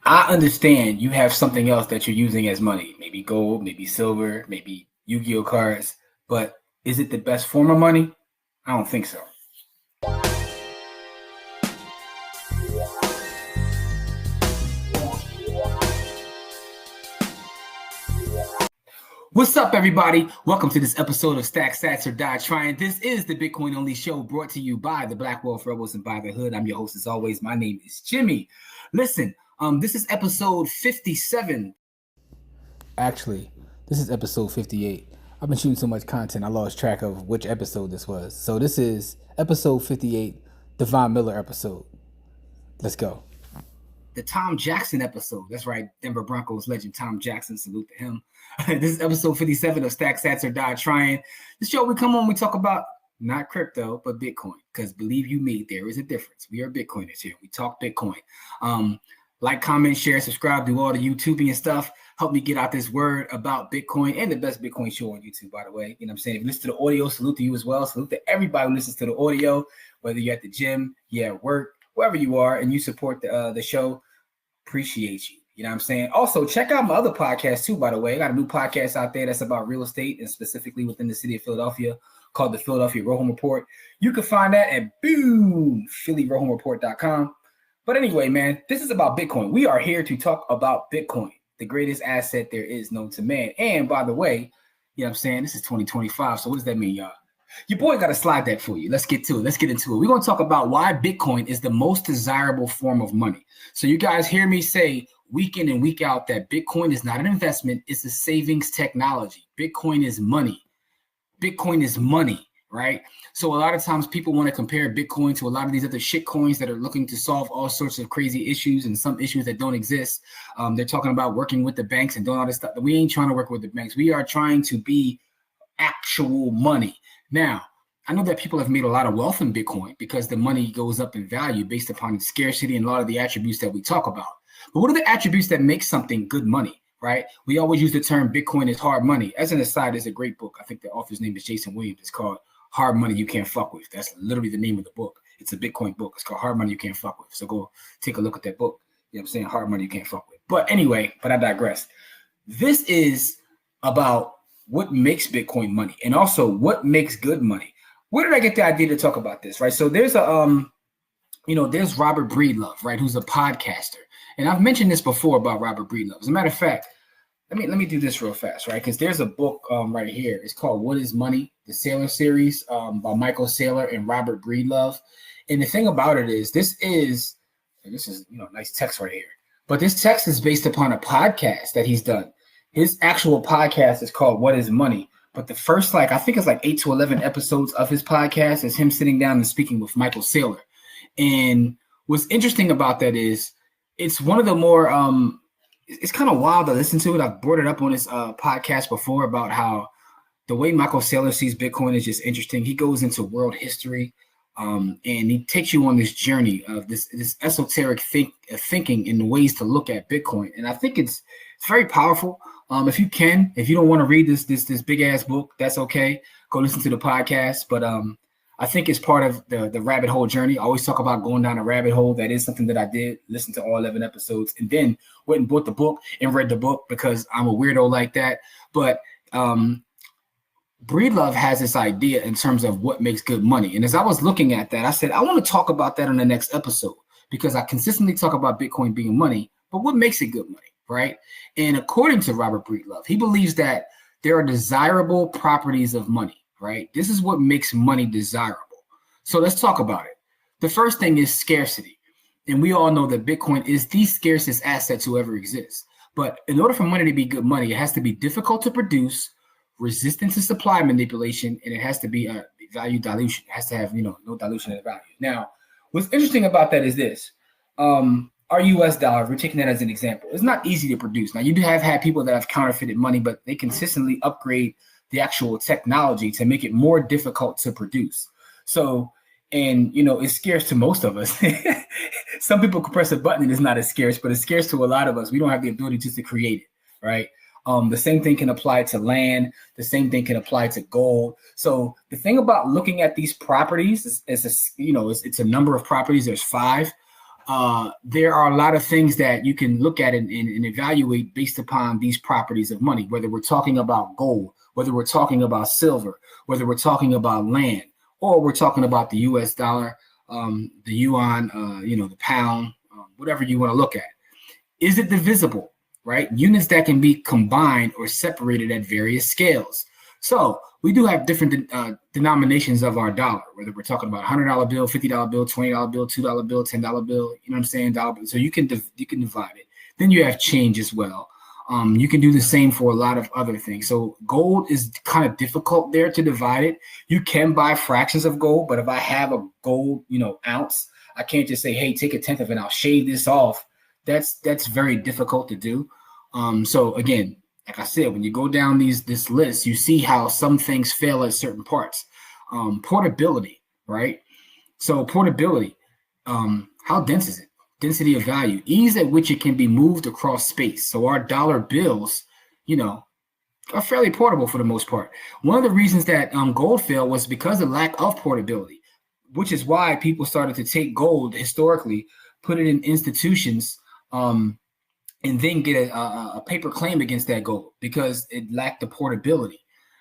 I understand you have something else that you're using as money, maybe gold, maybe silver, maybe Yu-Gi-Oh cards, but is it the best form of money? I don't think so. What's up, everybody? Welcome to this episode of Stack Sats or Die Trying. This is the Bitcoin Only Show brought to you by the Black Wolf Rebels and by the Hood. I'm your host, as always. My name is Jimmy. Listen, this is episode 57. Actually, this is episode 58. I've been shooting so much content, I lost track of which episode this was. So this is episode 58, the Von Miller episode. Let's go. The Tom Jackson episode. That's right, Denver Broncos legend Tom Jackson. Salute to him. This is episode 57 of Stack Sats or Die Trying. The show we come on, we talk about not crypto, but Bitcoin. Because believe you me, there is a difference. We are Bitcoiners here. We talk Bitcoin. Like, comment, share, subscribe, do all the YouTubing and stuff. Help me get out this word about Bitcoin and the best Bitcoin show on YouTube, by the way. You know what I'm saying? If you listen to the audio, salute to you as well. Salute to everybody who listens to the audio, whether you're at the gym, you're at work, wherever you are, and you support the show. Appreciate you. You know what I'm saying? Also, check out my other podcast too, by the way. I got a new podcast out there that's about real estate and specifically within the city of Philadelphia called the Philadelphia Real Home Report. You can find that at PhillyRealHomeReport.com. But anyway, man, this is about Bitcoin. We are here to talk about Bitcoin, the greatest asset there is known to man. And by the way, you know what I'm saying? This is 2025. So what does that mean, y'all? Your boy got a slide deck for you. Let's get to it. Let's get into it. We're going to talk about why Bitcoin is the most desirable form of money. So you guys hear me say week in and week out that Bitcoin is not an investment. It's a savings technology. Bitcoin is money. Bitcoin is money, right? So a lot of times people want to compare Bitcoin to a lot of these other shit coins that are looking to solve all sorts of crazy issues and some issues that don't exist. They're talking about working with the banks and doing all this stuff. We ain't trying to work with the banks. We are trying to be actual money. Now, I know that people have made a lot of wealth in Bitcoin because the money goes up in value based upon scarcity and a lot of the attributes that we talk about. But what are the attributes that make something good money, right? We always use the term Bitcoin is hard money. As an aside, there's a great book. I think the author's name is Jason Williams. It's called Hard Money You Can't Fuck With. That's literally the name of the book. It's a Bitcoin book. It's called Hard Money You Can't Fuck With. So go take a look at that book. You know what I'm saying? Hard Money You Can't Fuck With. But anyway, I digress. This is about what makes Bitcoin money and also what makes good money. Where did I get the idea to talk about this, right? So there's there's Robert Breedlove, right, who's a podcaster. And I've mentioned this before about Robert Breedlove. As a matter of fact, let me do this real fast, right? Because there's a book right here. It's called What is Money? The Saylor series by Michael Saylor and Robert Breedlove. And the thing about it is this is nice text right here. But this text is based upon a podcast that he's done. His actual podcast is called What is Money? But the first, I think it's 8 to 11 episodes of his podcast is him sitting down and speaking with Michael Saylor. And what's interesting about that is it's one of the more, it's kind of wild to listen to it. I've brought it up on his podcast before about how the way Michael Saylor sees Bitcoin is just interesting. He goes into world history and he takes you on this journey of this esoteric thinking and ways to look at Bitcoin. And I think it's very powerful. If you don't want to read this big ass book, that's okay. Go listen to the podcast. But I think it's part of the rabbit hole journey. I always talk about going down a rabbit hole. That is something that I did. Listen to all 11 episodes and then went and bought the book and read the book because I'm a weirdo like that. But Breedlove has this idea in terms of what makes good money. And as I was looking at that, I said, I want to talk about that on the next episode because I consistently talk about Bitcoin being money, but what makes it good money? Right. And according to Robert Breedlove, he believes that there are desirable properties of money. Right. This is what makes money desirable. So let's talk about it. The first thing is scarcity. And we all know that Bitcoin is the scarcest asset to ever exist. But in order for money to be good money, it has to be difficult to produce, resistant to supply manipulation, and it has to be a value dilution. It has to have, no dilution of value. Now, what's interesting about that is this. Our US dollar, if we're taking that as an example, it's not easy to produce. Now, you have had people that have counterfeited money, but they consistently upgrade the actual technology to make it more difficult to produce. So, and, it's scarce to most of us. Some people can press a button and it's not as scarce, but it's scarce to a lot of us. We don't have the ability just to create it, right? The same thing can apply to land. The same thing can apply to gold. So the thing about looking at these properties is it's a number of properties. There's 5. there are a lot of things that you can look at and evaluate based upon these properties of money, whether we're talking about gold, whether we're talking about silver, whether we're talking about land, or we're talking about the US dollar, the yuan, the pound, whatever you want to look at. Is it divisible, right? Units that can be combined or separated at various scales. So we do have different denominations of our dollar, whether we're talking about $100 bill, $50 bill, $20 bill, $2 bill, $10 bill, you know what I'm saying? Dollar bill. So you can divide it. Then you have change as well. You can do the same for a lot of other things. So gold is kind of difficult there to divide it. You can buy fractions of gold, but if I have a gold, ounce, I can't just say, hey, take a tenth of it, I'll shave this off. That's very difficult to do. So again, like I said, when you go down this list, you see how some things fail at certain parts. Portability, right? So portability, how dense is it? Density of value, ease at which it can be moved across space. So our dollar bills, are fairly portable for the most part. One of the reasons that gold failed was because of lack of portability, which is why people started to take gold historically, put it in institutions, and then get a paper claim against that gold because it lacked the portability,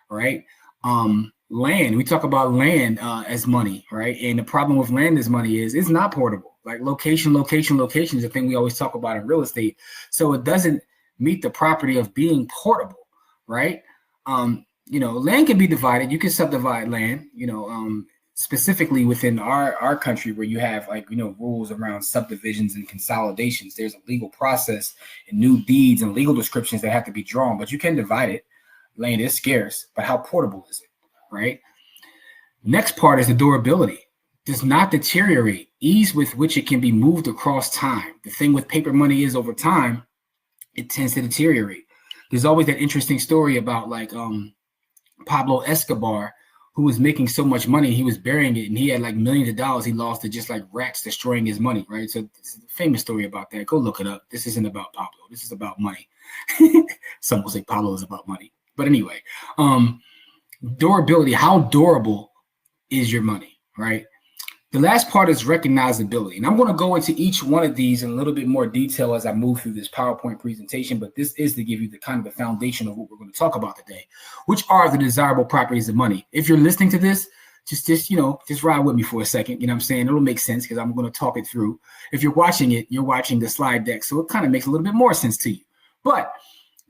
right? Land, we talk about land as money, right? And the problem with land as money is it's not portable. Like location is a thing we always talk about in real estate. So it doesn't meet the property of being portable, right? Land can be divided. You can subdivide land, specifically within our country where you have rules around subdivisions and consolidations. There's a legal process and new deeds and legal descriptions that have to be drawn, but you can divide it. Land is scarce, but how portable is it, right? Next part is the durability. Does not deteriorate, ease with which it can be moved across time. The thing with paper money is over time, it tends to deteriorate. There's always that interesting story about Pablo Escobar, who was making so much money, he was burying it, and he had millions of dollars he lost to just rats destroying his money, right? So this is a famous story about that. Go look it up. This isn't about Pablo. This is about money. Some will say Pablo is about money. But anyway, durability, how durable is your money, right? The last part is recognizability. And I'm going to go into each one of these in a little bit more detail as I move through this PowerPoint presentation, but this is to give you the kind of the foundation of what we're going to talk about today, which are the desirable properties of money. If you're listening to this, just ride with me for a second. You know what I'm saying? It'll make sense because I'm going to talk it through. If you're watching it, you're watching the slide deck. So it kind of makes a little bit more sense to you. But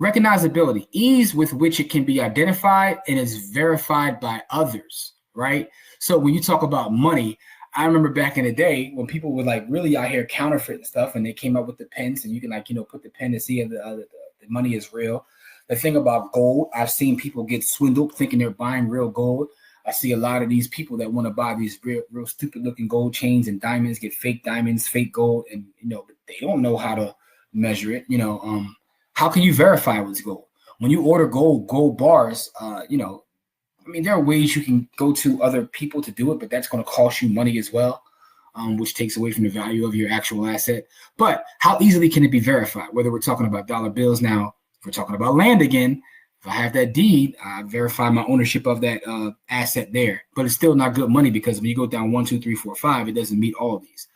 recognizability, ease with which it can be identified and is verified by others, right? So when you talk about money, I remember back in the day when people were really out here counterfeiting stuff and they came up with the pens and you can put the pen to see if the money is real. The thing about gold, I've seen people get swindled thinking they're buying real gold. I see a lot of these people that want to buy these real stupid looking gold chains and diamonds, get fake diamonds, fake gold, and they don't know how to measure it. How can you verify what's gold? When you order gold bars, there are ways you can go to other people to do it, but that's going to cost you money as well, which takes away from the value of your actual asset. But how easily can it be verified? Whether we're talking about dollar bills now, if we're talking about land again, if I have that deed, I verify my ownership of that asset there. But it's still not good money because when you go down 1, 2, 3, 4, 5, it doesn't meet all of these.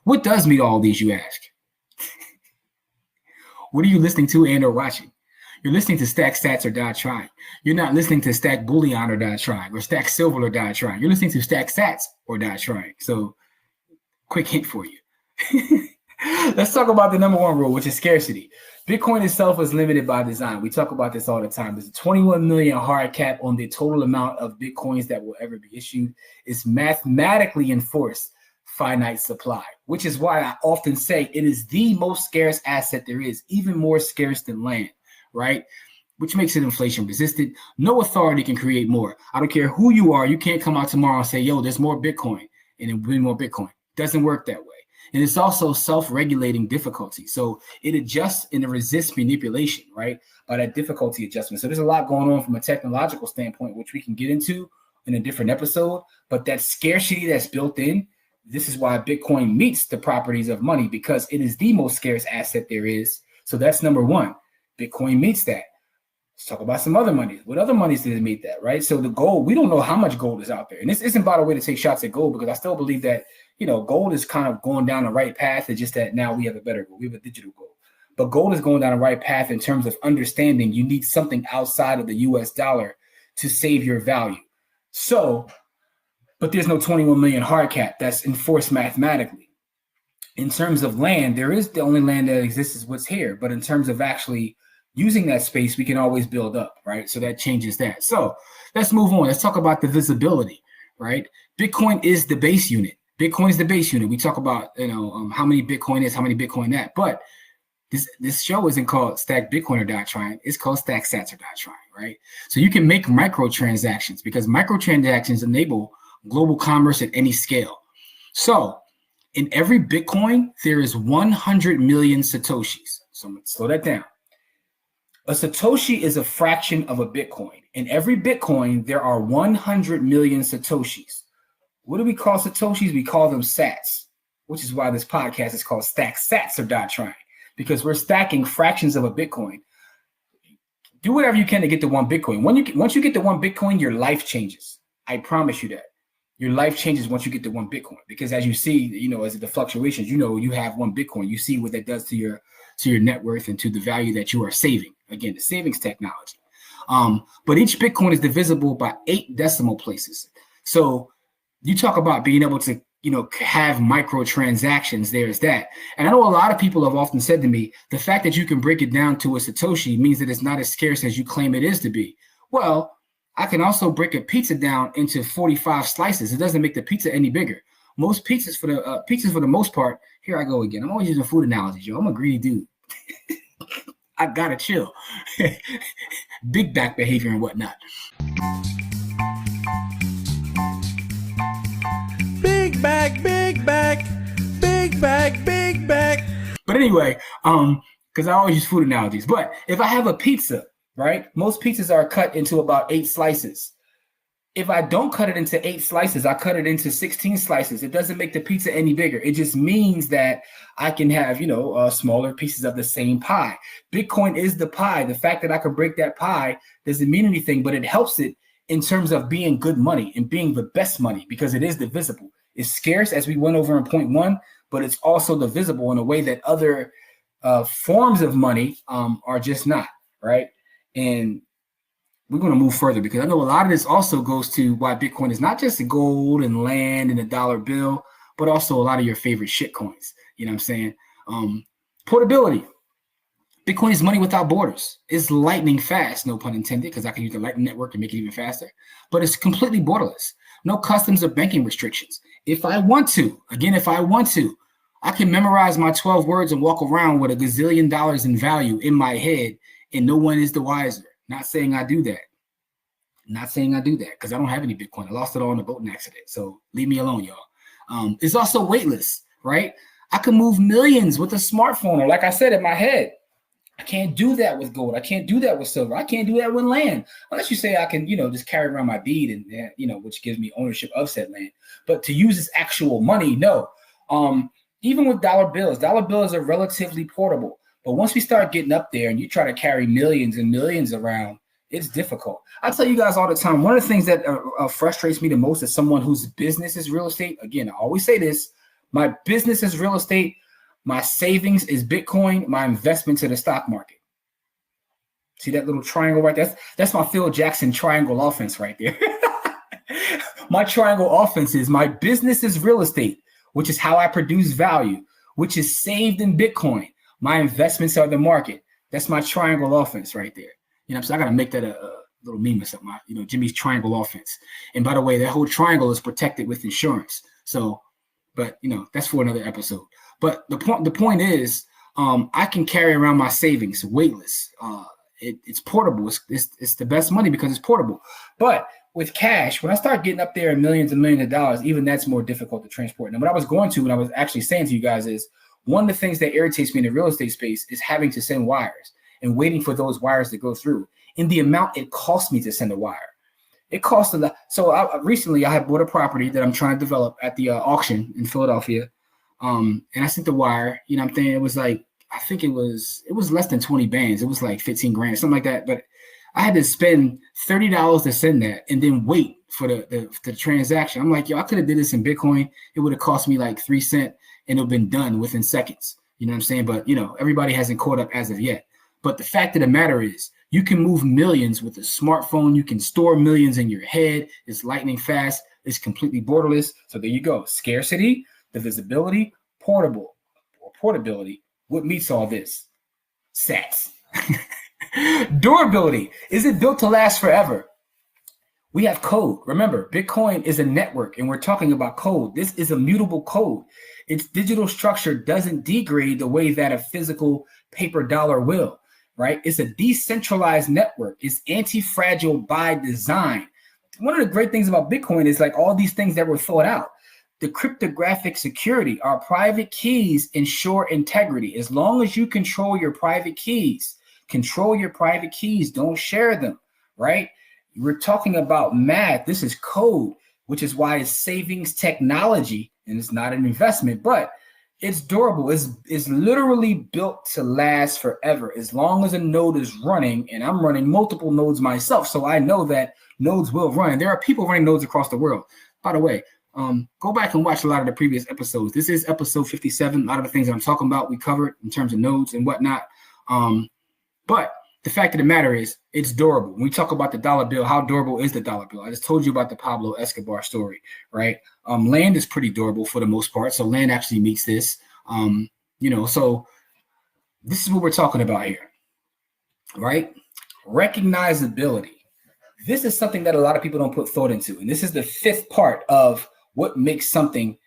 What does meet all of these, you ask? What are you listening to and or watching? You're listening to Stack Sats or Die Trying. You're not listening to Stack Bullion or Die Trying or Stack Silver or Die Trying. You're listening to Stack Sats or Die Trying. So quick hint for you. Let's talk about the number one rule, which is scarcity. Bitcoin itself is limited by design. We talk about this all the time. There's a 21 million hard cap on the total amount of Bitcoins that will ever be issued. It's mathematically enforced finite supply, which is why I often say it is the most scarce asset there is, even more scarce than land. Right? Which makes it inflation resistant. No authority can create more. I don't care who you are. You can't come out tomorrow and say, yo, there's more Bitcoin and then bring more Bitcoin. Doesn't work that way. And it's also self-regulating difficulty. So it adjusts and it resists manipulation, right? By that difficulty adjustment. So there's a lot going on from a technological standpoint, which we can get into in a different episode. But that scarcity that's built in, this is why Bitcoin meets the properties of money, because it is the most scarce asset there is. So that's number one. Bitcoin meets that. Let's talk about some other monies. What other monies did it meet that, right? So the gold, we don't know how much gold is out there. And this isn't, by the way, to take shots at gold, because I still believe that, gold is kind of going down the right path. It's just that now we have a better gold. We have a digital gold. But gold is going down the right path in terms of understanding you need something outside of the US dollar to save your value. So, but there's no 21 million hard cap that's enforced mathematically. In terms of land, there is the only land that exists is what's here. But in terms of actually using that space, we can always build up, right? So that changes that. So let's move on. Let's talk about the visibility, right? Bitcoin is the base unit. Bitcoin is the base unit. We talk about, how many Bitcoin is, how many Bitcoin that. But this show isn't called Stack Bitcoin or Dot Trying. It's called Stack Sats or Dot Trying, right? So you can make microtransactions because microtransactions enable global commerce at any scale. So in every Bitcoin, there is 100 million Satoshis. So I'm going to slow that down. A Satoshi is a fraction of a Bitcoin. In every Bitcoin, there are 100 million Satoshis. What do we call Satoshis? We call them sats, which is why this podcast is called Stack Sats or Dot Trying, because we're stacking fractions of a Bitcoin. Do whatever you can to get to one Bitcoin. Once you get to one Bitcoin, your life changes. I promise you that. Your life changes once you get to one Bitcoin, because as you see, as the fluctuations, you have one Bitcoin. You see what that does to your net worth and to the value that you are saving. Again, the savings technology. But each Bitcoin is divisible by 8 decimal places. So you talk about being able to, have microtransactions. There's that. And I know a lot of people have often said to me, the fact that you can break it down to a Satoshi means that it's not as scarce as you claim it is to be. Well, I can also break a pizza down into 45 slices. It doesn't make the pizza any bigger. Most pizzas for the most part, here I go again. I'm always using food analogies, yo. I'm a greedy dude. I gotta chill. Big back behavior and whatnot. Big back, big back, big back, big back. But anyway, because I always use food analogies. But if I have a pizza, right? Most pizzas are cut into about 8 slices. If I don't cut it into 8 slices, I cut it into 16 slices. It doesn't make the pizza any bigger. It just means that I can have, smaller pieces of the same pie. Bitcoin is the pie. The fact that I can break that pie doesn't mean anything, but it helps it in terms of being good money and being the best money because it is divisible. It's scarce, as we went over in point 1, but it's also divisible in a way that other forms of money are just not, right? And we're going to move further because I know a lot of this also goes to why Bitcoin is not just gold and land and a dollar bill, but also a lot of your favorite shit coins. You know what I'm saying? Portability. Bitcoin is money without borders. It's lightning fast, no pun intended, because I can use the Lightning Network and make it even faster. But it's completely borderless. No customs or banking restrictions. If I want to, I can memorize my 12 words and walk around with $1 gazillion in value in my head, and no one is the wiser. Not saying I do that. Because I don't have any Bitcoin. I lost it all in a boating accident. So leave me alone, y'all. It's also weightless, right? I can move millions with a smartphone, or like I said, in my head. I can't do that with gold. I can't do that with silver. I can't do that with land. Unless you say I can, just carry around my deed and, which gives me ownership of said land. But to use as actual money, no. Even with dollar bills are relatively portable. But once we start getting up there and you try to carry millions and millions around, it's difficult. I tell you guys all the time, one of the things that frustrates me the most as someone whose business is real estate. Again, I always say this, my business is real estate. My savings is Bitcoin. My investment to the stock market. See that little triangle right there? That's my Phil Jackson triangle offense right there. My triangle offense is my business is real estate, which is how I produce value, which is saved in Bitcoin. My investments are the market. That's my triangle offense right there. So I got to make that a little meme or something. Jimmy's triangle offense. And by the way, that whole triangle is protected with insurance. So, but that's for another episode. But the point is, I can carry around my savings weightless. It's portable. It's the best money because it's portable. But with cash, when I start getting up there in millions and millions of dollars, even that's more difficult to transport. Now, what I was going to, and I was actually saying to you guys is, one of the things that irritates me in the real estate space is having to send wires and waiting for those wires to go through in the amount it costs me to send a wire. It costs a lot. So recently I had bought a property that I'm trying to develop at the auction in Philadelphia. And I sent the wire, what I'm saying? It was like, I think it was less than 20 bands. It was like 15 grand, something like that. But I had to spend $30 to send that and then wait for the transaction. I'm like, yo, I could have did this in Bitcoin. It would have cost me like 3 cents and it would have been done within seconds. You know what I'm saying? But, everybody hasn't caught up as of yet. But the fact of the matter is, you can move millions with a smartphone. You can store millions in your head. It's lightning fast. It's completely borderless. So there you go. Scarcity, divisibility, portability. What meets all this? Sats. Durability. Is it built to last forever? We have code. Remember, Bitcoin is a network, and we're talking about code. This is a mutable code. Its digital structure doesn't degrade the way that a physical paper dollar will, right? It's a decentralized network. It's anti-fragile by design. One of the great things about Bitcoin is like all these things that were thought out. The cryptographic security, our private keys ensure integrity. As long as you control your private keys, don't share them, right? We're talking about math. This is code, which is why it's savings technology, and it's not an investment, but it's durable. It's literally built to last forever. As long as a node is running, and I'm running multiple nodes myself, so I know that nodes will run. There are people running nodes across the world. By the way, go back and watch a lot of the previous episodes. This is episode 57. A lot of the things that I'm talking about, we covered in terms of nodes and whatnot. But the fact of the matter is, it's durable. When we talk about the dollar bill, how durable is the dollar bill? I just told you about the Pablo Escobar story, right? Land is pretty durable for the most part. So land actually meets this, so this is what we're talking about here, right? Recognizability. This is something that a lot of people don't put thought into. And this is the fifth part of what makes something,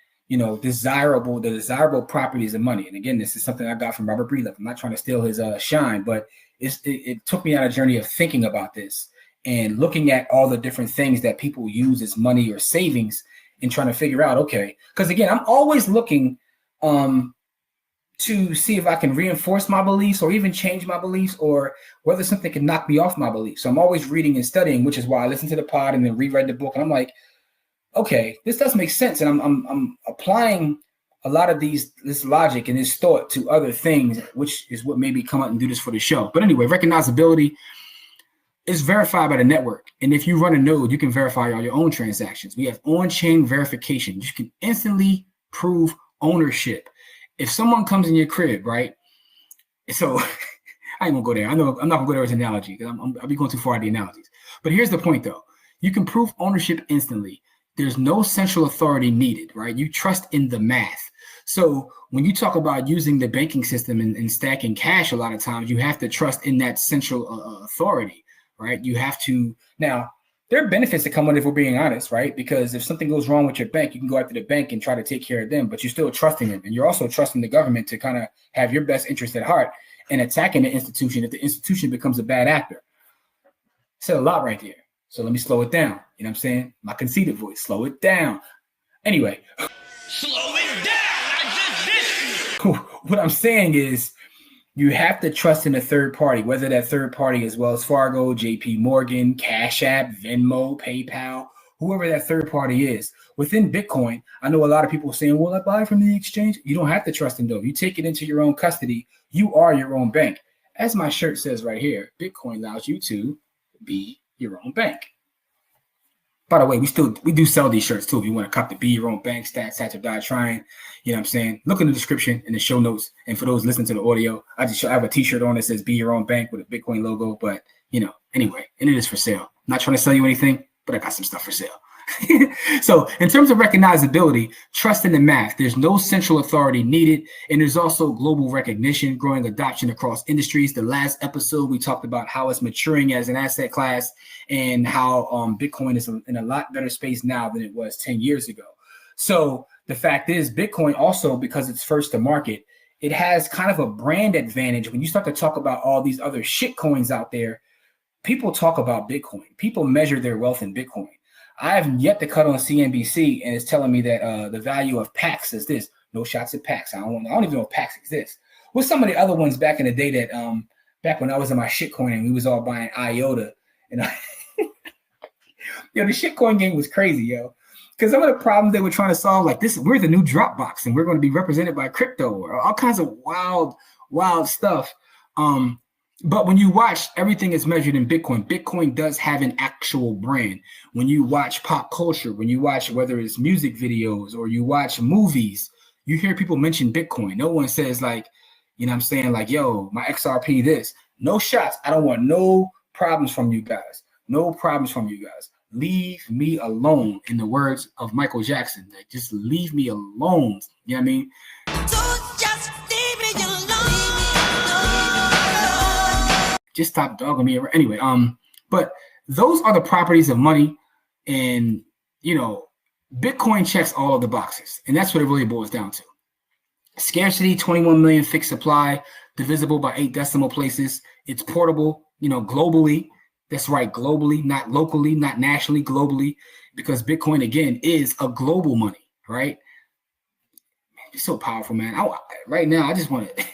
desirable, the desirable properties of money. And again, this is something I got from Robert Breedlove. I'm not trying to steal his shine, but it took me on a journey of thinking about this and looking at all the different things that people use as money or savings and trying to figure out, okay, because again, I'm always looking to see if I can reinforce my beliefs or even change my beliefs or whether something can knock me off my beliefs. So I'm always reading and studying, which is why I listen to the pod and then reread the book. And I'm like, okay, this does make sense. And I'm applying a lot of this logic and this thought to other things, which is what made me come out and do this for the show. But anyway, recognizability is verified by the network. And if you run a node, you can verify all your own transactions. We have on-chain verification. You can instantly prove ownership. If someone comes in your crib, right? So I ain't gonna go there. I know I'm not gonna go there as an analogy because I'll be going too far at the analogies. But here's the point though. You can prove ownership instantly. There's no central authority needed, right? You trust in the math. So when you talk about using the banking system and stacking cash, a lot of times you have to trust in that central authority, right? You have to. Now, there are benefits that come with it, if we're being honest, right? Because if something goes wrong with your bank, you can go after the bank and try to take care of them, but you're still trusting them. And you're also trusting the government to kind of have your best interest at heart and attacking the institution if the institution becomes a bad actor. Said a lot right there. So let me slow it down. You know what I'm saying? My conceited voice, slow it down. Anyway. Slow it down. What I'm saying is you have to trust in a third party, whether that third party is Wells Fargo, JP Morgan, Cash App, Venmo, PayPal, whoever that third party is. Within Bitcoin, I know a lot of people saying, well, I buy from the exchange. You don't have to trust them, though. You take it into your own custody. You are your own bank. As my shirt says right here, Bitcoin allows you to be your own bank. By the way, we do sell these shirts too. If you want to cop the Be Your Own Bank, stats or die trying, you know what I'm saying? Look in the description in the show notes. And for those listening to the audio, I have a t-shirt on that says Be Your Own Bank with a Bitcoin logo. But, anyway, and it is for sale. I'm not trying to sell you anything, but I got some stuff for sale. So in terms of recognizability, trust in the math. There's no central authority needed. And there's also global recognition, growing adoption across industries. The last episode, we talked about how it's maturing as an asset class and how Bitcoin is in a lot better space now than it was 10 years ago. So the fact is, Bitcoin also, because it's first to market, it has kind of a brand advantage. When you start to talk about all these other shit coins out there, people talk about Bitcoin. People measure their wealth in Bitcoin. I have yet to cut on CNBC and it's telling me that the value of PAX is this. No shots at PAX. I don't even know if PAX exists. What's some of the other ones back in the day that back when I was in my shitcoin and we was all buying IOTA and the shitcoin game was crazy, yo. Because some of the problems they were trying to solve, like this, we're the new Dropbox and we're going to be represented by crypto or all kinds of wild stuff. And But when you watch, everything is measured in Bitcoin. Bitcoin does have an actual brand. When you watch pop culture, when you watch whether it's music videos or you watch movies, you hear people mention Bitcoin. No one says like, you know what I'm saying? Like, yo, my XRP this. No shots. I don't want no problems from you guys. No problems from you guys. Leave me alone, in the words of Michael Jackson. Like, just leave me alone. You know what I mean? So just leave me alone. Just stop dogging me around. Anyway, but those are the properties of money, and you know, Bitcoin checks all of the boxes, and that's what it really boils down to. Scarcity, 21 million fixed supply, divisible by 8 decimal places. It's portable, you know, globally. That's right, globally, not locally, not nationally, globally, because Bitcoin again is a global money, right? Man, it's so powerful, man. Right now, I just want to.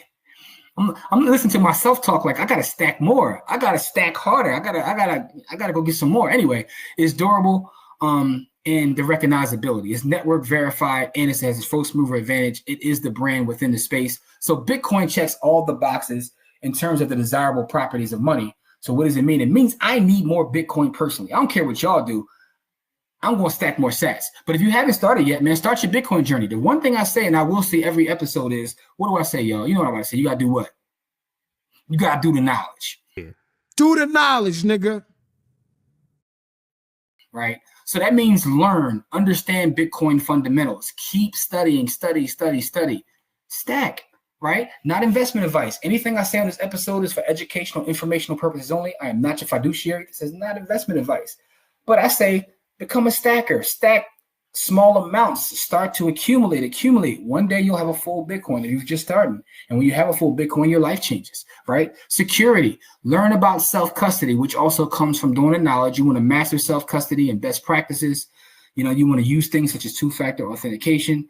I'm listening to myself talk like I gotta stack more. I gotta stack harder. I gotta go get some more. Anyway, it's durable, and the recognizability. It's network verified, and it has a first mover advantage. It is the brand within the space. So Bitcoin checks all the boxes in terms of the desirable properties of money. So what does it mean? It means I need more Bitcoin personally. I don't care what y'all do. I'm going to stack more sats. But if you haven't started yet, man, start your Bitcoin journey. The one thing I say, and I will say every episode is, what do I say, y'all? You know what I'm going to say. You got to do what? You got to do the knowledge. Do the knowledge, nigga. Right? So that means learn, understand Bitcoin fundamentals. Keep studying, study. Stack, right? Not investment advice. Anything I say on this episode is for educational, informational purposes only. I am not your fiduciary. This is not investment advice. But I say, become a stacker. Stack small amounts. Start to accumulate. One day you'll have a full Bitcoin if you're just starting. And when you have a full Bitcoin, your life changes, right? Security. Learn about self-custody, which also comes from doing the knowledge. You want to master self-custody and best practices. You know, you want to use things such as two-factor authentication.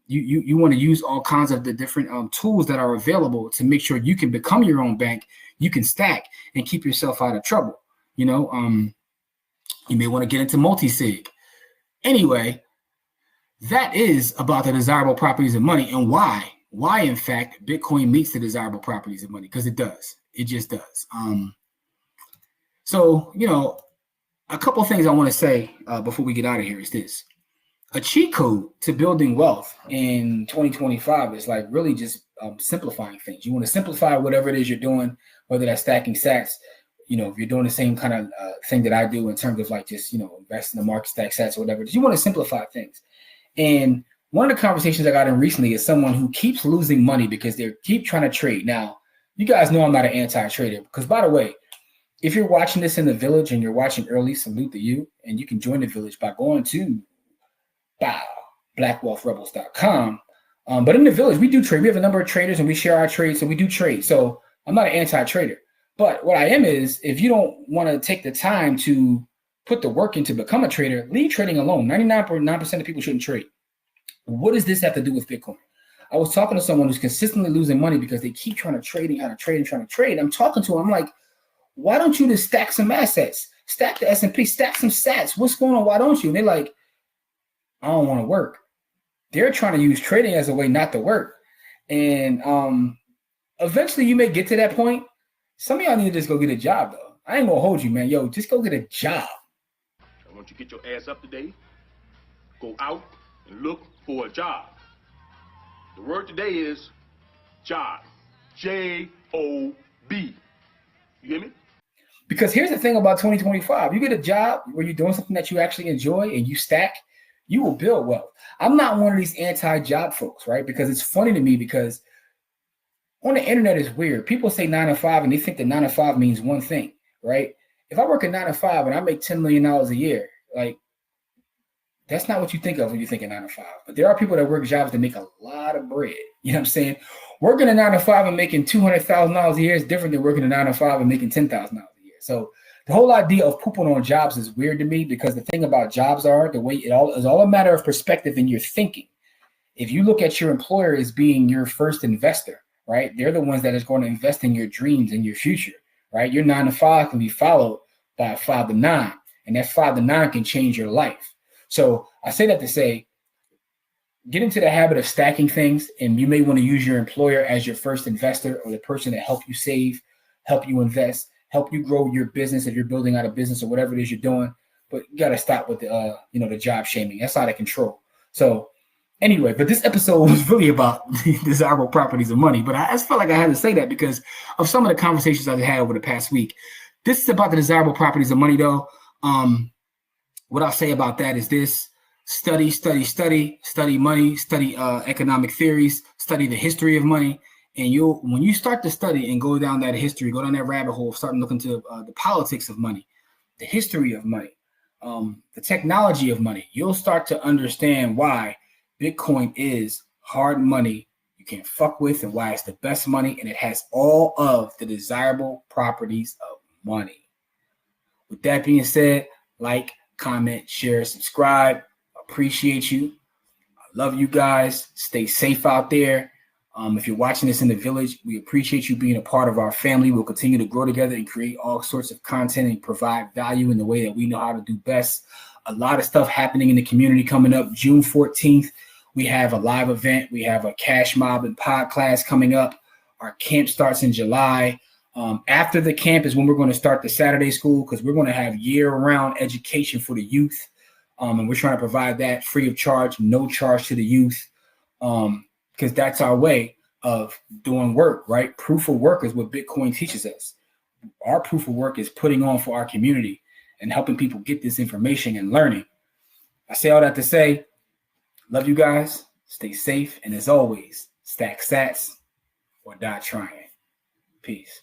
You want to use all kinds of the different tools that are available to make sure you can become your own bank. You can stack and keep yourself out of trouble. You know, you may want to get into multi-sig. Anyway, that is about the desirable properties of money and why, in fact, Bitcoin meets the desirable properties of money, because it does. It just does. So, you know, a couple of things I want to say before we get out of here is this. A cheat code to building wealth in 2025 is like really just simplifying things. You want to simplify whatever it is you're doing, whether that's stacking sats. You know, if you're doing the same kind of thing that I do in terms of like just, you know, invest in the market, stack sats or whatever, you want to simplify things. And one of the conversations I got in recently is someone who keeps losing money because they keep trying to trade. Now, you guys know I'm not an anti-trader because, by the way, if you're watching this in the village and you're watching early, salute to you. And you can join the village by going to blackwealthrebels.com. But in the village, we do trade. We have a number of traders and we share our trades and we do trade. So I'm not an anti-trader. But what I am is, if you don't want to take the time to put the work in to become a trader, leave trading alone. 99.9% of people shouldn't trade. What does this have to do with Bitcoin? I was talking to someone who's consistently losing money because they keep trying to trade and trying to trade. I'm talking to them. I'm like, why don't you just stack some assets? Stack the S&P, stack some sats. What's going on? Why don't you? And they're like, I don't want to work. They're trying to use trading as a way not to work. And eventually you may get to that point. Some of y'all need to just go get a job, though. I ain't going to hold you, man. Yo, just go get a job. I want you to get your ass up today, go out and look for a job. The word today is job. J-O-B. You hear me? Because here's the thing about 2025. You get a job where you're doing something that you actually enjoy and you stack, you will build wealth. I'm not one of these anti-job folks, right? Because it's funny to me because on the internet is weird. People say 9 to 5 and they think that 9 to 5 means one thing, right? If I work at 9 to 5 and I make $10 million a year, like, that's not what you think of when you think of 9 to 5. But there are people that work jobs that make a lot of bread. You know what I'm saying? Working a 9 to 5 and making $200,000 a year is different than working a 9 to 5 and making $10,000 a year. So the whole idea of pooping on jobs is weird to me, because the thing about jobs are the way it all is all a matter of perspective in your thinking. If you look at your employer as being your first investor, right? They're the ones that is going to invest in your dreams and your future, right? Your 9 to 5 can be followed by a 5 to 9, and that 5 to 9 can change your life. So I say that to say, get into the habit of stacking things, and you may want to use your employer as your first investor or the person that helped you save. help you invest, help you grow your business if you're building out a business or whatever it is you're doing. But you got to stop with the, the job shaming. That's out of control. So anyway, but this episode was really about the desirable properties of money. But I just felt like I had to say that because of some of the conversations I've had over the past week. This is about the desirable properties of money, though. What I'll say about that is this: study money, study economic theories, study the history of money. And when you start to study and go down that history, go down that rabbit hole, start looking to the politics of money, the history of money, the technology of money, you'll start to understand why Bitcoin is hard money you can't fuck with and why it's the best money, and it has all of the desirable properties of money. With that being said, like, comment, share, subscribe. Appreciate you. I love you guys. Stay safe out there. If you're watching this in the village, we appreciate you being a part of our family. We'll continue to grow together and create all sorts of content and provide value in the way that we know how to do best. A lot of stuff happening in the community coming up. June 14th, we have a live event. We have a cash mob and pod class coming up. Our camp starts in July. After the camp is when we're going to start the Saturday school, because we're going to have year-round education for the youth. And we're trying to provide that free of charge, no charge to the youth. Because that's our way of doing work, right? Proof of work is what Bitcoin teaches us. Our proof of work is putting on for our community and helping people get this information and learning. I say all that to say, love you guys, stay safe, and as always, stack sats or die trying. Peace.